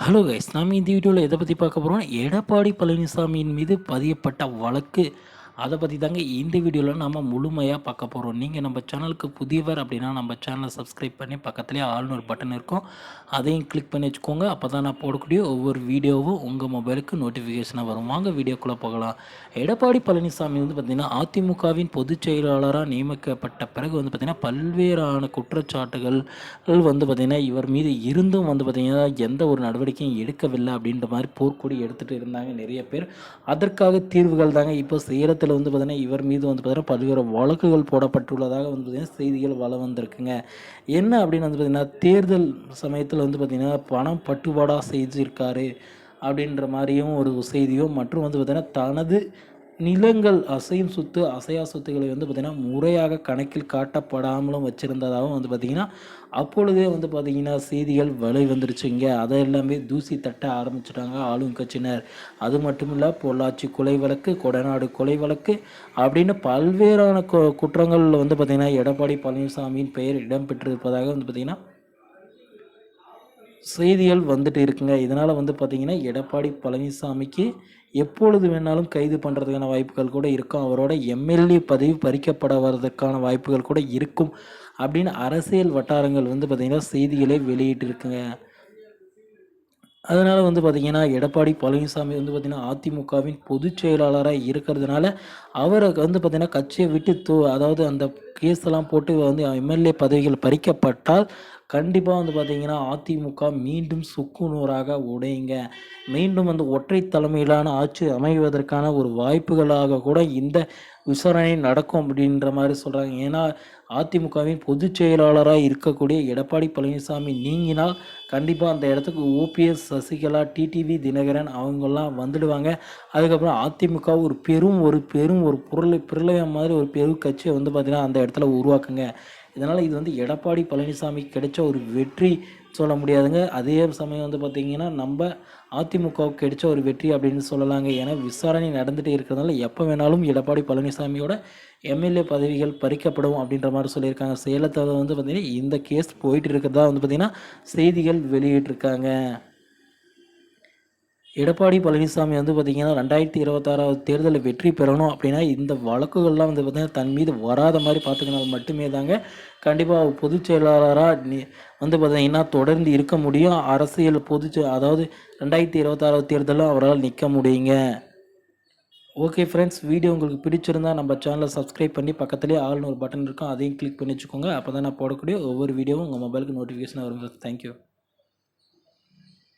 Hello guys, நாம் இந்த வீடியோவில் எதை பற்றி பார்க்க போகிறோம்? எடப்பாடி பழனிசாமியின் மீது பதியப்பட்ட வழக்கு, அதை பற்றி தாங்க இந்த வீடியோவில் நாம் முழுமையாக பார்க்க போகிறோம். நீங்கள் நம்ம சேனலுக்கு புதியவர் அப்படின்னா நம்ம சேனலை சப்ஸ்கிரைப் பண்ணி பக்கத்துலேயே ஆல்னு ஒரு பட்டன் இருக்கும், அதையும் கிளிக் பண்ணி வச்சுக்கோங்க. அப்போ தான் நான் போடக்கூடிய ஒவ்வொரு வீடியோவும் உங்கள் மொபைலுக்கு நோட்டிஃபிகேஷனாக வரும். வாங்க வீடியோக்குள்ளே போகலாம். எடப்பாடி பழனிசாமி வந்து பார்த்திங்கன்னா அதிமுகவின் பொதுச் செயலாளராக நியமிக்கப்பட்ட பிறகு வந்து பார்த்திங்கன்னா பல்வேறான குற்றச்சாட்டுகள் வந்து பார்த்திங்கன்னா இவர் மீது இருந்தும் வந்து பார்த்திங்கன்னா எந்த ஒரு நடவடிக்கையும் எடுக்கவில்லை அப்படின்ற மாதிரி போர்க்கொடி எடுத்துகிட்டு இருந்தாங்க நிறைய பேர். அதற்காக தீர்வுகள் தாங்க இப்போ சேலத்தில் வந்து பார்த்திங்கன்னா இவர் மீது வந்து பார்த்திங்கன்னா பல்வேறு வழக்குகள் போடப்பட்டுள்ளதாக வந்து பார்த்திங்கன்னா செய்திகள் வந்திருக்குங்க. என்ன அப்படின்னு வந்து பார்த்திங்கன்னா தேர்தல் சமயத்தில் வந்து பார்த்திங்கன்னா பணம் பட்டுவாடா செஞ்சிருக்காரு அப்படின்ற மாதிரியும் ஒரு செய்தியும், மற்றும் வந்து பார்த்திங்கன்னா தனது நிலங்கள் அசையும் சொத்து அசையா சொத்துக்களை வந்து பார்த்திங்கன்னா முறையாக கணக்கில் காட்டப்படாமலும் வச்சுருந்ததாகவும் வந்து பார்த்திங்கன்னா அப்பொழுதே வந்து பார்த்திங்கன்னா செய்திகள் வந்துருச்சுங்க. அதை எல்லாமே தூசி தட்ட ஆரம்பிச்சிட்டாங்க ஆளும் கட்சியினர். அது மட்டும் இல்லை, பொள்ளாச்சி கொலை வழக்கு, கொடநாடு கொலை வழக்கு அப்படின்னு பல்வேறான குற்றங்கள் வந்து பார்த்திங்கன்னா எடப்பாடி பழனிசாமியின் பெயர் இடம்பெற்றிருப்பதாக வந்து பார்த்திங்கன்னா செய்திகள் வந்துட்டு இருக்குங்க. இதனால் வந்து பார்த்திங்கன்னா எடப்பாடி பழனிசாமிக்கு எப்பொழுது வேணாலும் கைது பண்ணுறதுக்கான வாய்ப்புகள் கூட இருக்கும். அவரோட எம்எல்ஏ பதவி பறிக்கப்படுவதற்கான வாய்ப்புகள் கூட இருக்கும் அப்படின்னு அரசியல் வட்டாரங்கள் வந்து பார்த்திங்கன்னா செய்திகளை வெளியிட்டிருக்குங்க. அதனால் வந்து பார்த்திங்கன்னா எடப்பாடி பழனிசாமி வந்து பார்த்திங்கன்னா அதிமுகவின் பொதுச் செயலாளராக இருக்கிறதுனால அவரை வந்து பார்த்திங்கன்னா கட்சியை விட்டு அதாவது அந்த கேஸெல்லாம் போட்டு வந்து எம்எல்ஏ பதவிகள் பறிக்கப்பட்டால் கண்டிப்பாக வந்து பார்த்திங்கன்னா அதிமுக மீண்டும் சுக்குநூறாக உடையுங்க. மீண்டும் வந்து ஒற்றை தலைமையிலான ஆட்சி அமைவதற்கான ஒரு வாய்ப்புகளாக கூட இந்த விசாரணை நடக்கும் அப்படின்ற மாதிரி சொல்கிறாங்க. ஏன்னா அதிமுகவின் பொதுச் செயலாளராக இருக்கக்கூடிய எடப்பாடி பழனிசாமி நீங்கினால் கண்டிப்பாக அந்த இடத்துக்கு ஓபிஎஸ், சசிகலா, டிடிவி தினகரன் அவங்கெல்லாம் வந்துடுவாங்க. அதுக்கப்புறம் அதிமுக ஒரு பெரும் ஒரு பிரளயம் மாதிரி ஒரு பெரும் கட்சியை வந்து பார்த்திங்கன்னா அந்த இடத்துல உருவாக்குங்க. இதனால் இது வந்து எடப்பாடி பழனிசாமி கிடைச்ச ஒரு வெற்றி சொல்ல முடியாதுங்க. அதே சமயம் வந்து பார்த்திங்கன்னா நம்ம அதிமுகவுக்கு கிடைச்ச ஒரு வெற்றி அப்படின்னு சொல்லலாங்க. ஏன்னா விசாரணை நடந்துகிட்டே இருக்கிறதுனால எப்போ வேணாலும் எடப்பாடி பழனிசாமியோட எம்எல்ஏ பதவிகள் பறிக்கப்படும் அப்படின்ற மாதிரி சொல்லியிருக்காங்க. சேலத்தில் வந்து பார்த்திங்கன்னா இந்த கேஸ் போயிட்டு இருக்கிறதா வந்து பார்த்திங்கன்னா செய்திகள் வெளியிட்டிருக்காங்க. எடப்பாடி பழனிசாமி வந்து பார்த்திங்கன்னா 2026 தேர்தலில் வெற்றி பெறணும் அப்படின்னா இந்த வழக்குகள்லாம் வந்து பார்த்திங்கன்னா தன் மீது வராத மாதிரி பார்த்துக்கினால் மட்டுமே தாங்க கண்டிப்பாக பொதுச் செயலாளராக வந்து பார்த்திங்கன்னா தொடர்ந்து இருக்க முடியும். அரசியல் அதாவது 2026 தேர்தலில் அவரால் நிற்க முடியுங்க. ஓகே ஃப்ரெண்ட்ஸ், வீடியோ உங்களுக்கு பிடிச்சிருந்தா நம்ம சேனலை சப்ஸ்கிரைப் பண்ணி பக்கத்துலேயே ஆல்னு ஒரு பட்டன் இருக்கும், அதையும் கிளிக் பண்ணி வச்சுக்கோங்க. அப்போ தான் நான் போடக்கூடிய ஒவ்வொரு வீடியோவும் உங்கள் மொபைலுக்கு நோட்டிஃபிகேஷன் வரும். தேங்க்யூ.